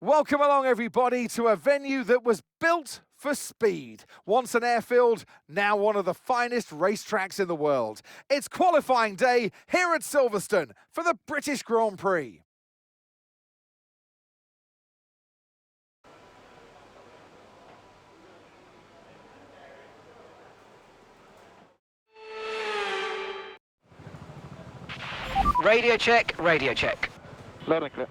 Welcome along, everybody, to a venue that was built for speed. Once an airfield, now one of the finest racetracks in the world. It's qualifying day here at Silverstone for the British Grand Prix. Radio check, radio check. Loud and clear.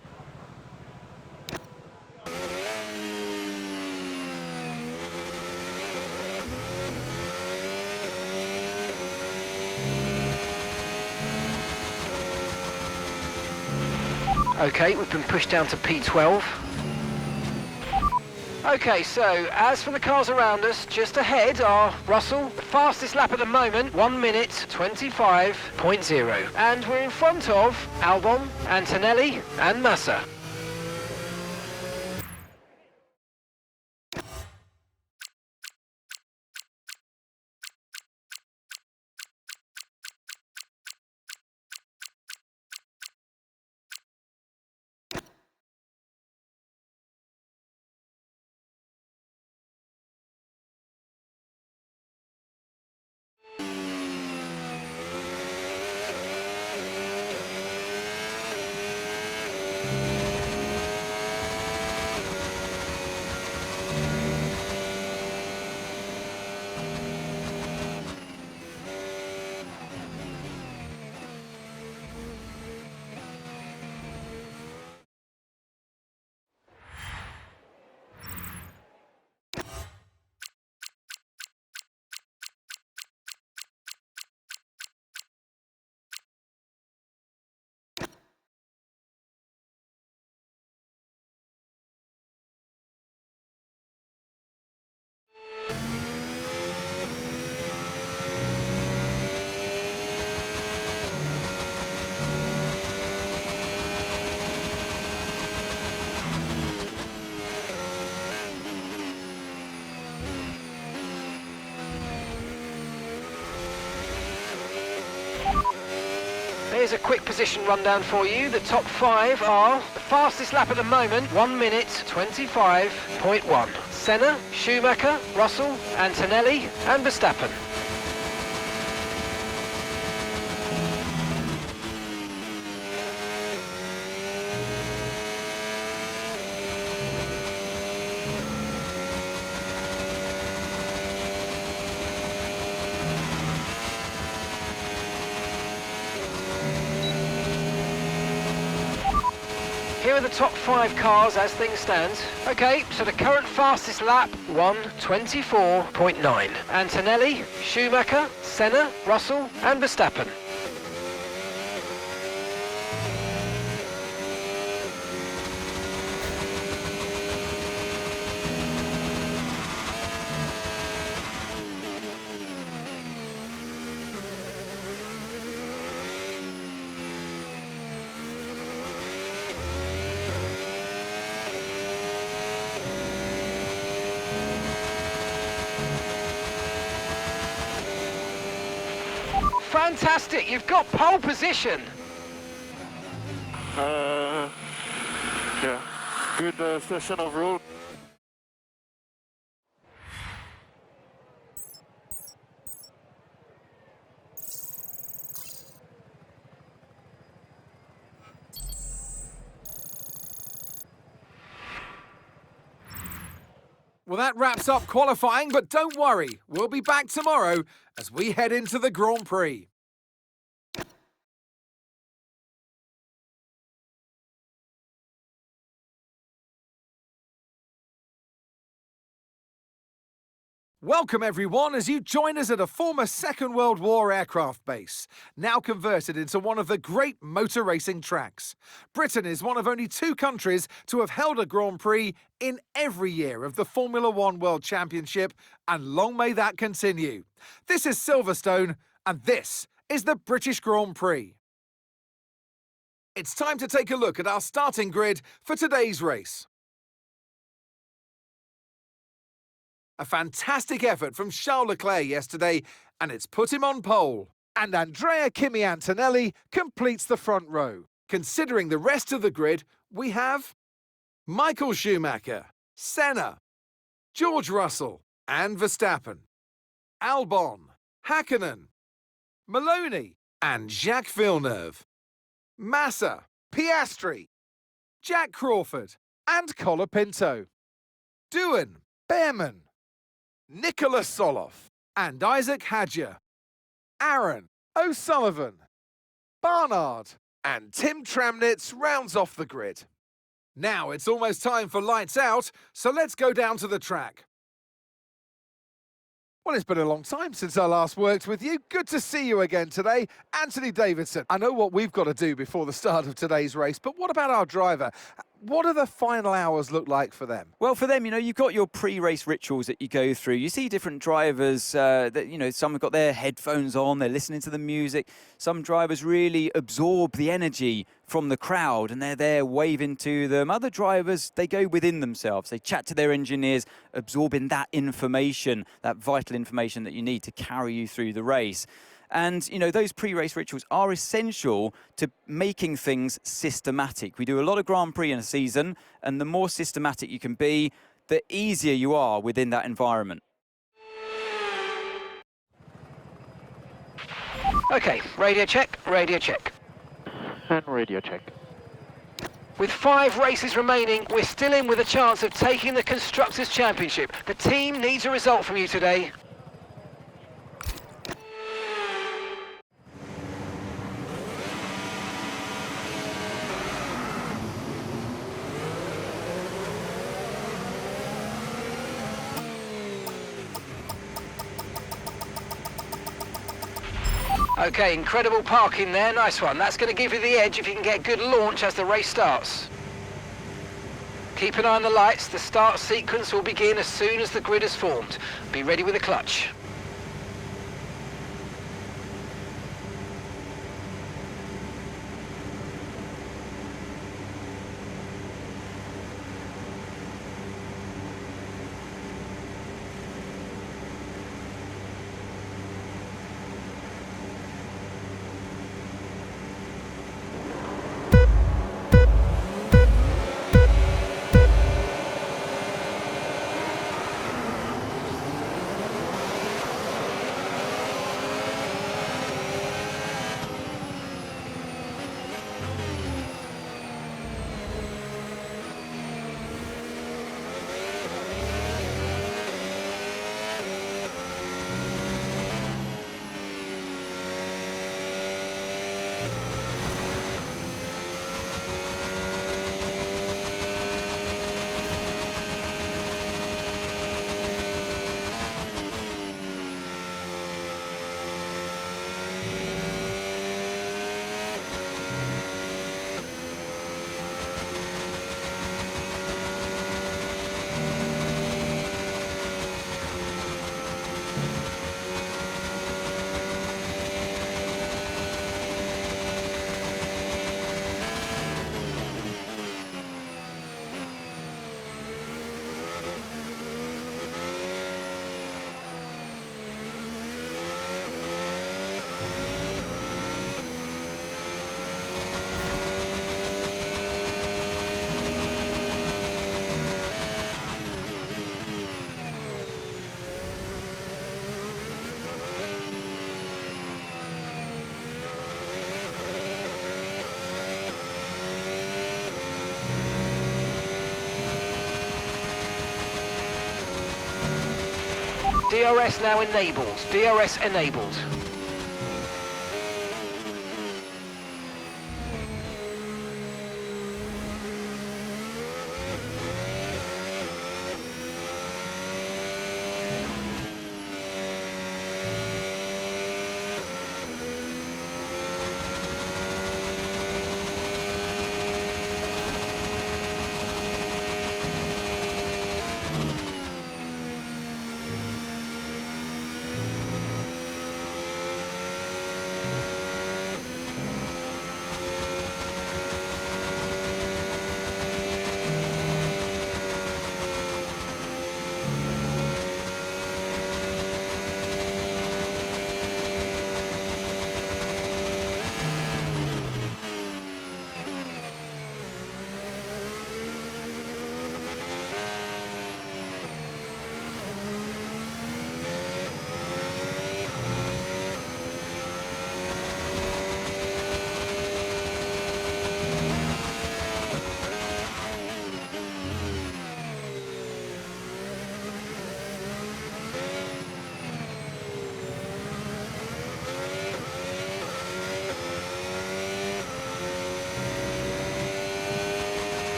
Okay, we've been pushed down to P12. Okay, so as for the cars around us, just ahead are Russell, the fastest lap at the moment, 1 minute 25.0. And we're in front of Albon, Antonelli and Massa. Here's a quick position rundown for you. The top 5 are the fastest lap at the moment, 1 minute 25.1. Senna, Schumacher, Russell, Antonelli and Verstappen. Here are the top 5 cars as things stand. Okay, so the current fastest lap, 1:24.9. Antonelli, Schumacher, Senna, Russell and Verstappen. Fantastic, you've got pole position. Yeah, good session overall. Well, that wraps up qualifying, but don't worry, we'll be back tomorrow as we head into the Grand Prix. Welcome everyone as you join us at a former Second World War aircraft base, now converted into one of the great motor racing tracks. Britain is one of only 2 countries to have held a Grand Prix in every year of the Formula One World Championship, and long may that continue. This is Silverstone, and this is the British Grand Prix. It's time to take a look at our starting grid for today's race. A fantastic effort from Charles Leclerc yesterday, and it's put him on pole. And Andrea Kimi Antonelli completes the front row. Considering the rest of the grid, we have Michael Schumacher, Senna, George Russell and Verstappen, Albon, Hakkinen, Maloney and Jacques Villeneuve, Massa, Piastri, Jack Crawford and Colapinto, Doohan, Behrman, Nicholas Soloff and Isaac Hadjar, Aaron, O'Sullivan, Barnard and Tim Tramnitz rounds off the grid. Now it's almost time for lights out, so let's go down to the track. Well, it's been a long time since I last worked with you. Good to see you again today. Anthony Davidson, I know what we've got to do before the start of today's race, but what about our driver? What do the final hours look like for them? Well, for them, you've got your pre-race rituals that you go through. You see different drivers that, some have got their headphones on, they're listening to the music. Some drivers really absorb the energy from the crowd and they're there waving to them. Other drivers, they go within themselves. They chat to their engineers, absorbing that information, that vital information that you need to carry you through the race. And, those pre-race rituals are essential to making things systematic. We do a lot of Grand Prix in a season, and the more systematic you can be, the easier you are within that environment. Okay, radio check, radio check. And radio check. With 5 races remaining, we're still in with a chance of taking the Constructors' Championship. The team needs a result from you today. Okay, incredible parking there, nice one. That's going to give you the edge if you can get a good launch as the race starts. Keep an eye on the lights, the start sequence will begin as soon as the grid is formed. Be ready with the clutch. DRS now enabled. DRS enabled.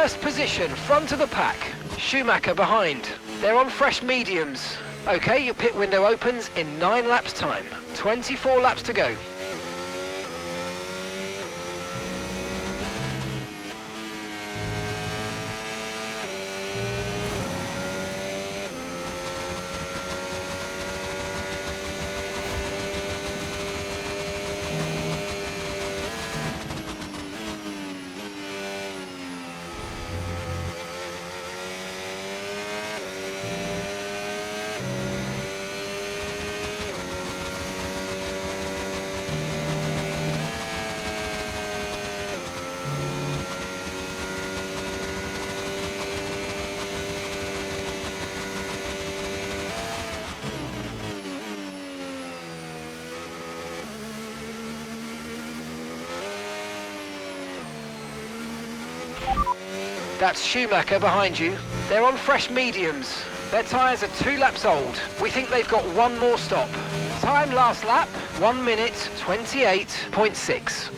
first position, front of the pack. Schumacher behind. They're on fresh mediums. Okay, your pit window opens in 9 laps time. 24 laps to go. That's Schumacher behind you. They're on fresh mediums. Their tyres are 2 laps old. We think they've got one more stop. Time last lap, 1 minute 28.6.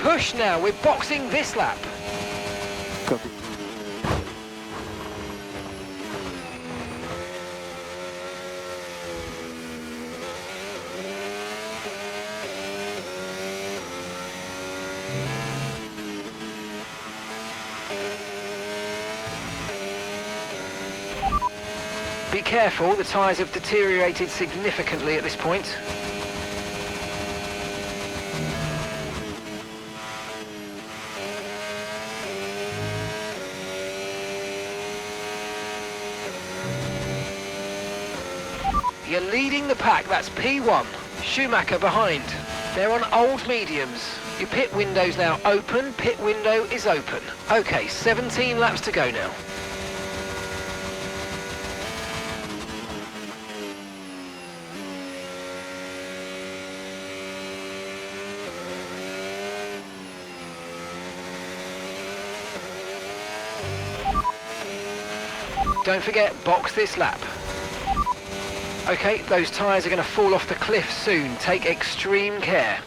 Push now, we're boxing this lap. Copy. Be careful, the tyres have deteriorated significantly at this point. You're leading the pack, that's P1. Schumacher behind. They're on old mediums. Your pit window's now open, pit window is open. Okay, 17 laps to go now. Don't forget, box this lap. Okay, those tyres are going to fall off the cliff soon. Take extreme care.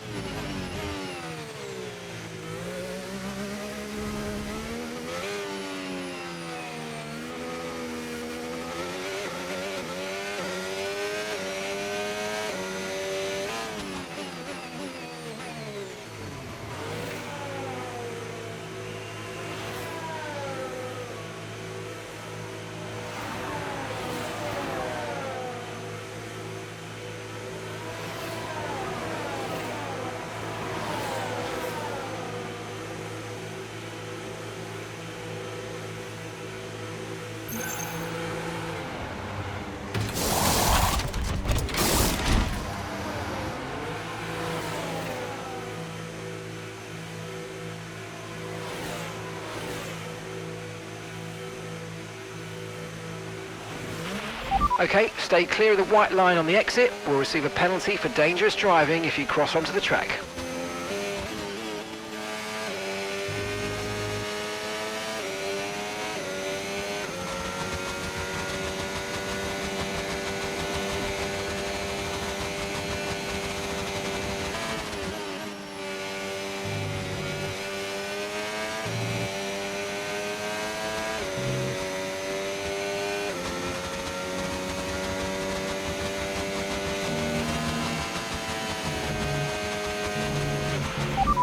Okay, stay clear of the white line on the exit. We'll receive a penalty for dangerous driving if you cross onto the track.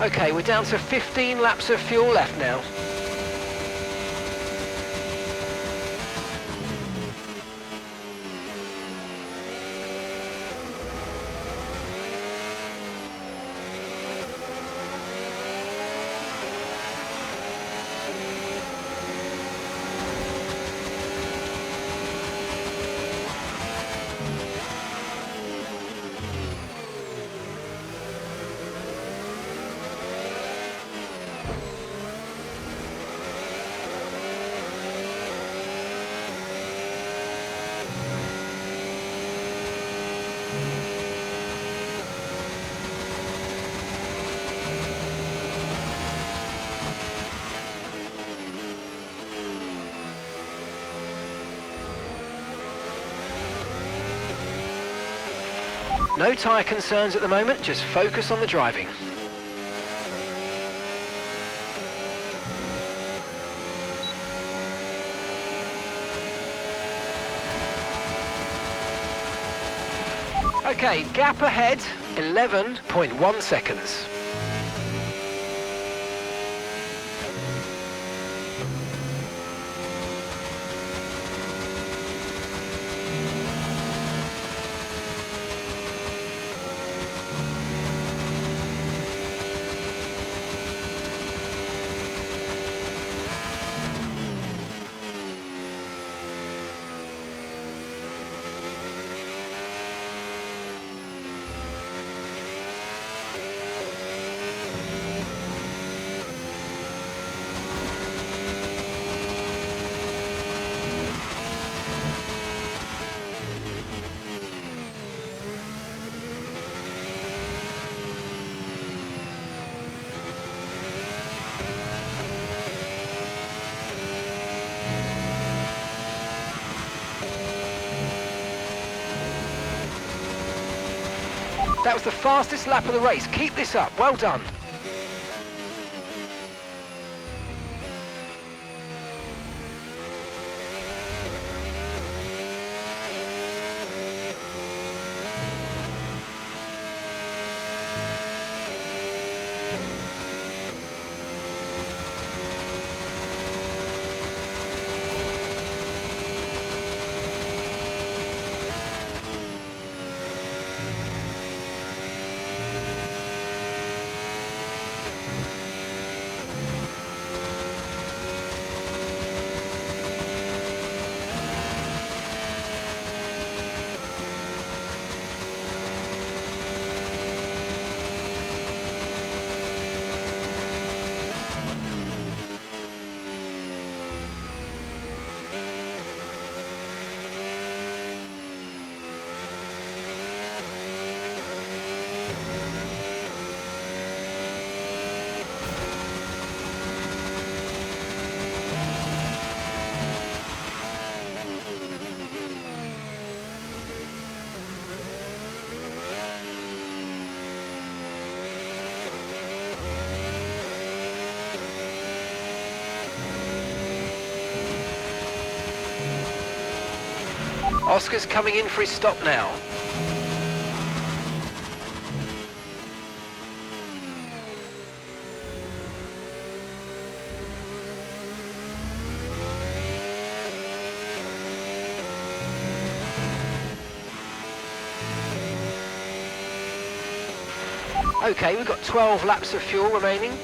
Okay, we're down to 15 laps of fuel left now. No tyre concerns at the moment, just focus on the driving. Okay, gap ahead, 11.1 seconds. That was the fastest lap of the race. Keep this up. Well done. Oscar's coming in for his stop now. Okay, we've got 12 laps of fuel remaining.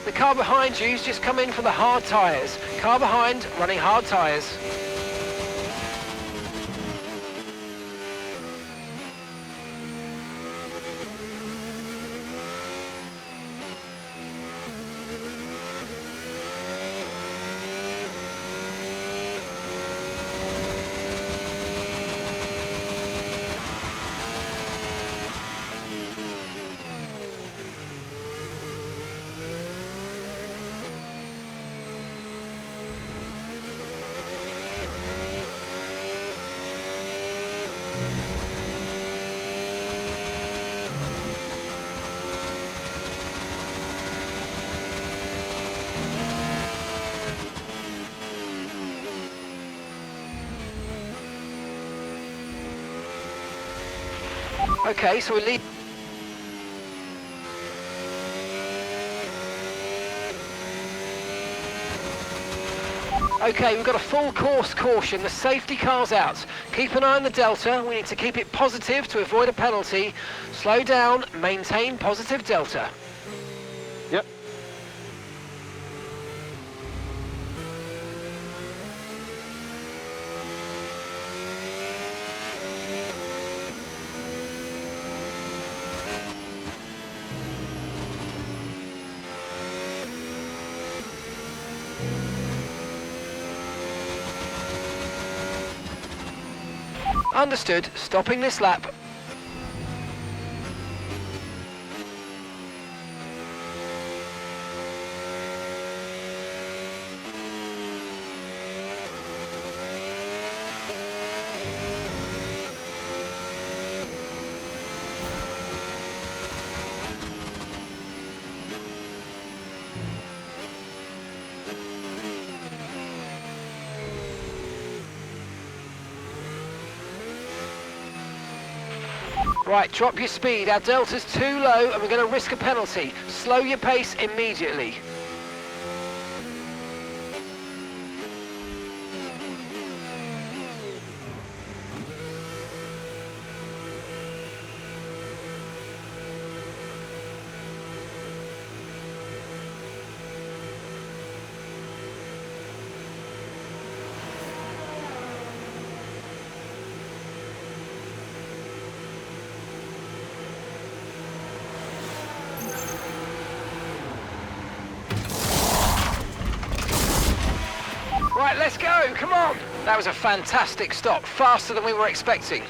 The car behind you's just come in for the hard tyres. Car behind running hard tyres. Okay, so we lead. Okay, we've got a full course caution. The safety car's out. Keep an eye on the delta. We need to keep it positive to avoid a penalty. Slow down, maintain positive delta. Yep. Understood. Stopping this lap. Right, drop your speed. Our delta's too low and we're going to risk a penalty. Slow your pace immediately. Right, let's go, come on! That was a fantastic stop, faster than we were expecting.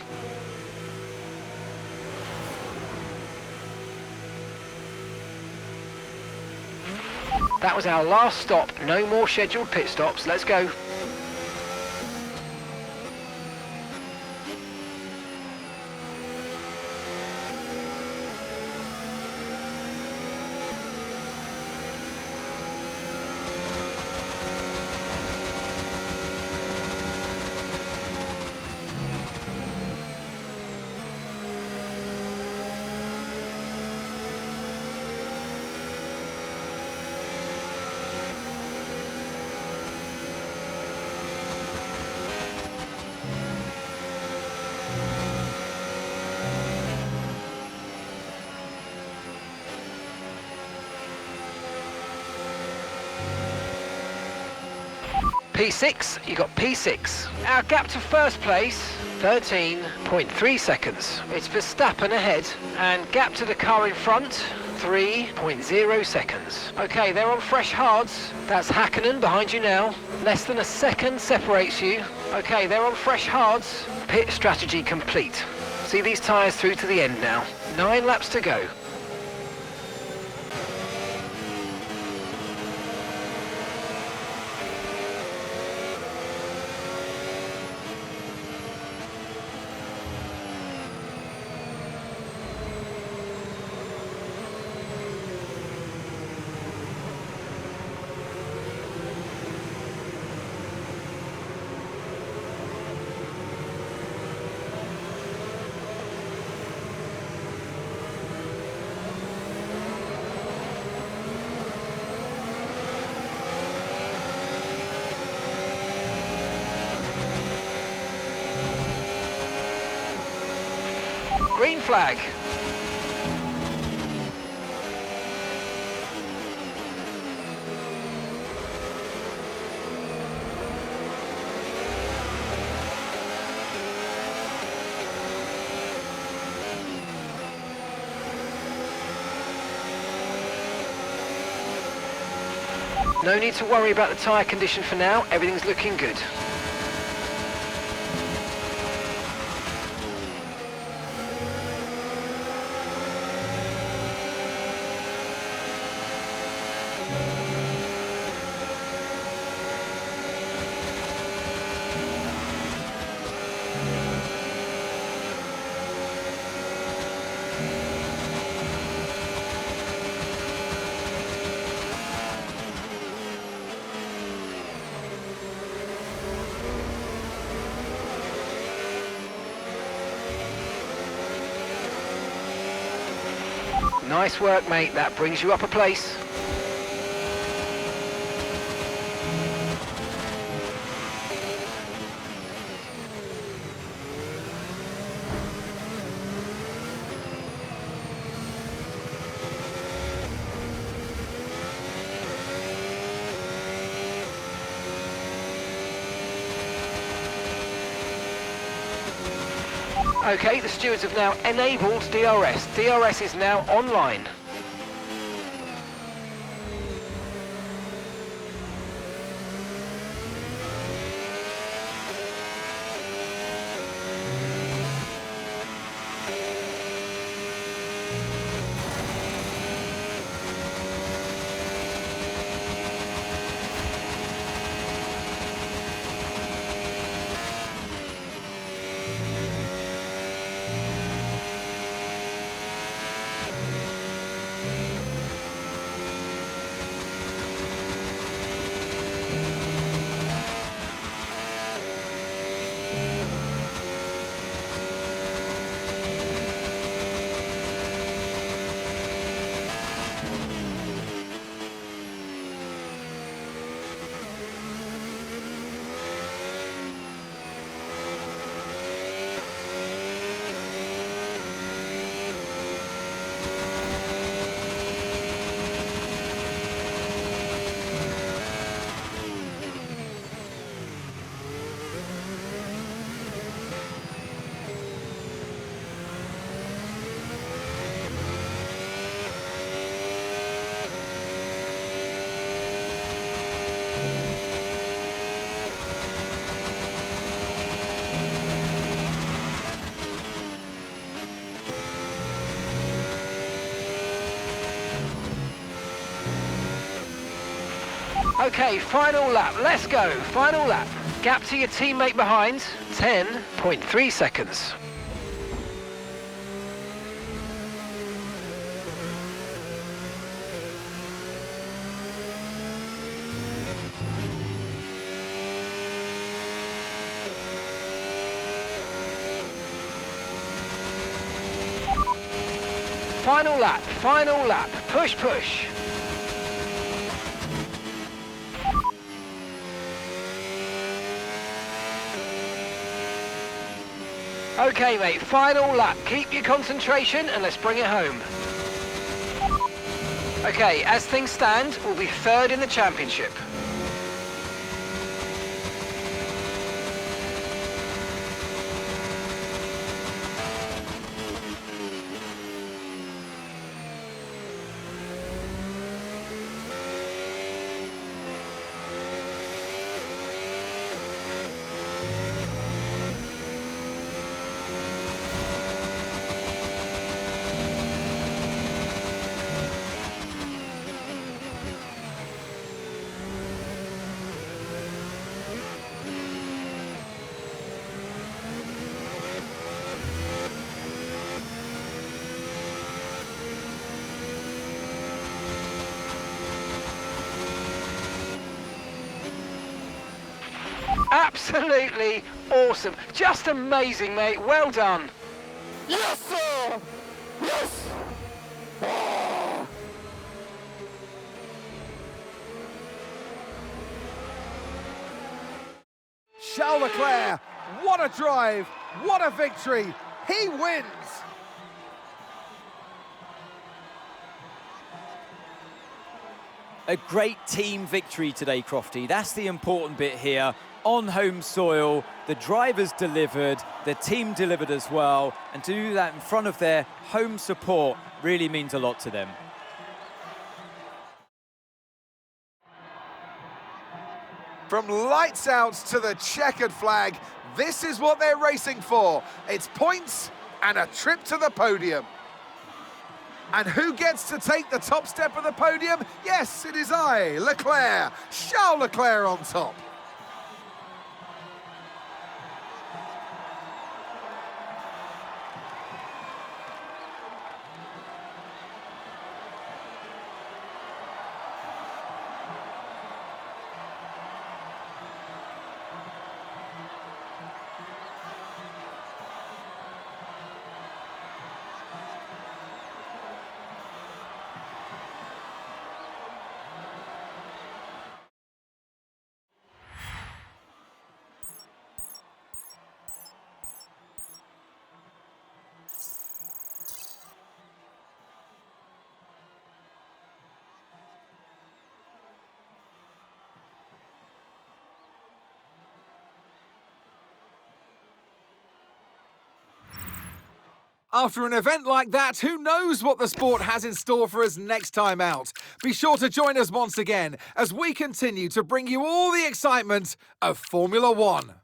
That was our last stop, no more scheduled pit stops, let's go. P6, you got P6. Our gap to first place, 13.3 seconds. It's Verstappen ahead, and gap to the car in front, 3.0 seconds. Okay, they're on fresh hards. That's Hakkinen behind you now. Less than a second separates you. Okay, they're on fresh hards. Pit strategy complete. See these tyres through to the end now. 9 laps to go. Green flag. No need to worry about the tyre condition for now, everything's looking good. Nice work, mate. That brings you up a place. Okay, the stewards have now enabled DRS. DRS is now online. Okay, final lap, let's go, final lap. Gap to your teammate behind, 10.3 seconds. Final lap, push, push. Okay, mate, final lap. Keep your concentration and let's bring it home. Okay, as things stand, we'll be third in the championship. Absolutely awesome. Just amazing, mate. Well done. Yes, sir! Yes! Ah! Charles Leclerc, what a drive, what a victory. He wins. A great team victory today, Crofty. That's the important bit here. On home soil, the drivers delivered, the team delivered as well, and to do that in front of their home support really means a lot to them. From lights out to the checkered flag, this is what they're racing for. It's points and a trip to the podium. And who gets to take the top step of the podium? Yes, it is I, Leclerc, Charles Leclerc on top. After an event like that, who knows what the sport has in store for us next time out? Be sure to join us once again as we continue to bring you all the excitement of Formula One.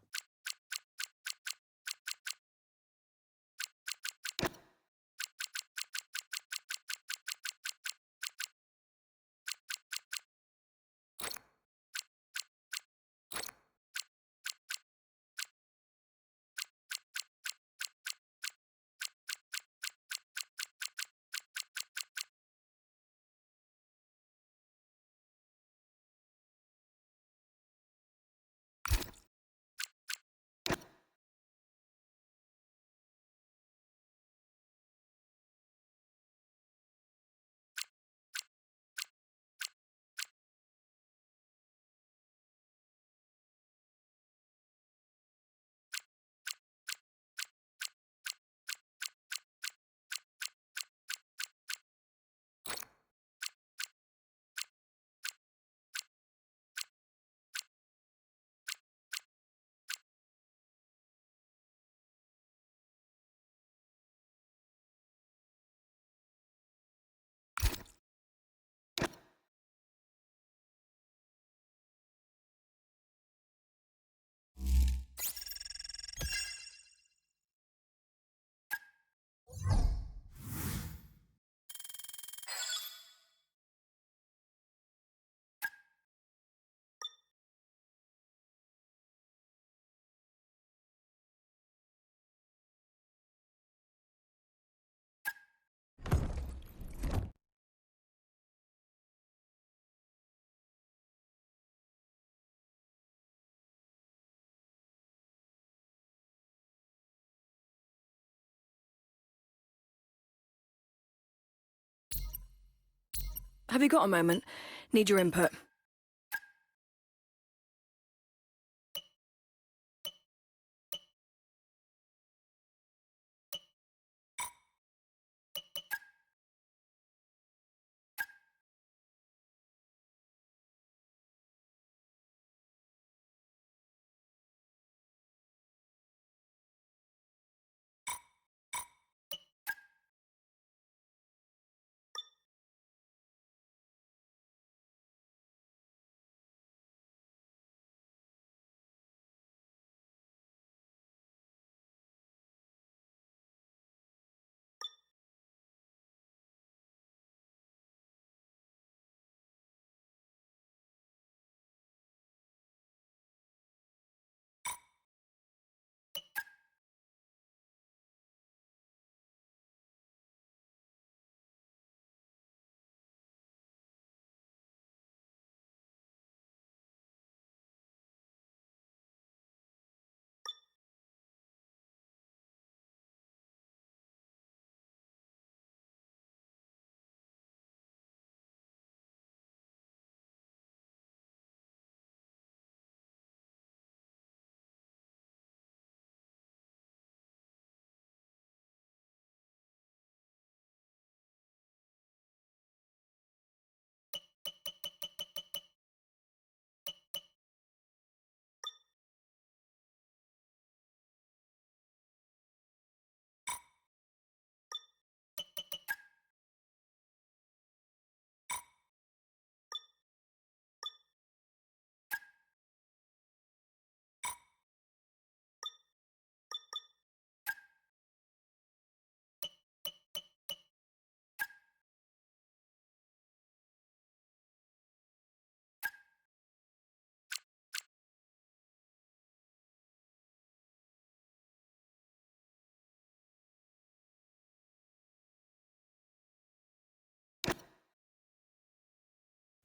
Have you got a moment? Need your input.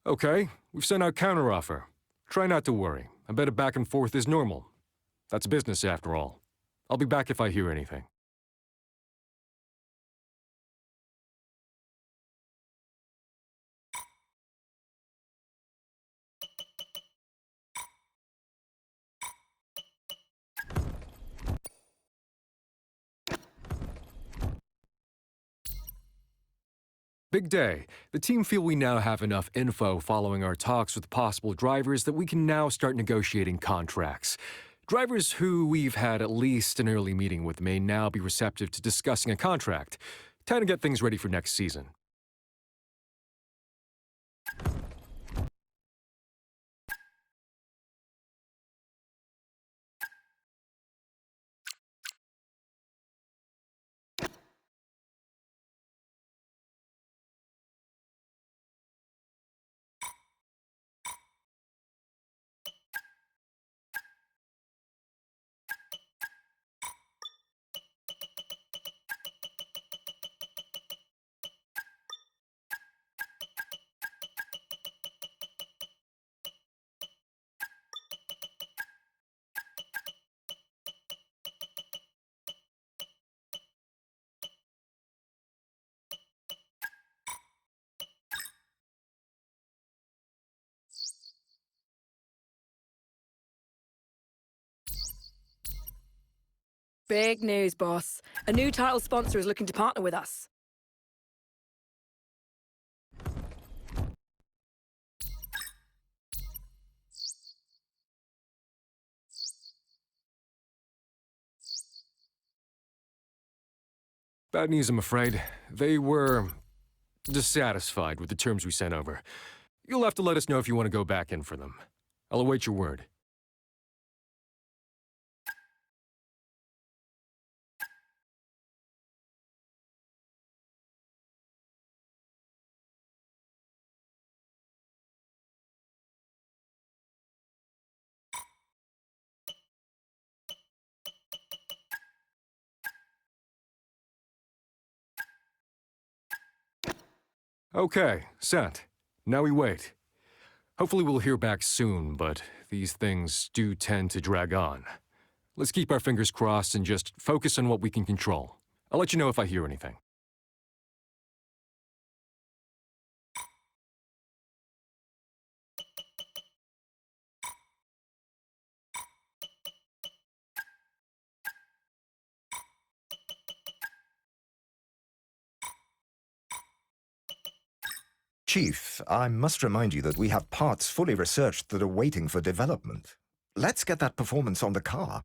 Okay, we've sent out counteroffer. Try not to worry. A bit of back and forth is normal. That's business after all. I'll be back if I hear anything. Big day. The team feel we now have enough info following our talks with possible drivers that we can now start negotiating contracts. Drivers who we've had at least an early meeting with may now be receptive to discussing a contract. Time to get things ready for next season. Big news, boss. A new title sponsor is looking to partner with us. Bad news, I'm afraid. They were dissatisfied with the terms we sent over. You'll have to let us know if you want to go back in for them. I'll await your word. Okay, sent. Now we wait. Hopefully we'll hear back soon, but these things do tend to drag on. Let's keep our fingers crossed and just focus on what we can control. I'll let you know if I hear anything. Chief, I must remind you that we have parts fully researched that are waiting for development. Let's get that performance on the car.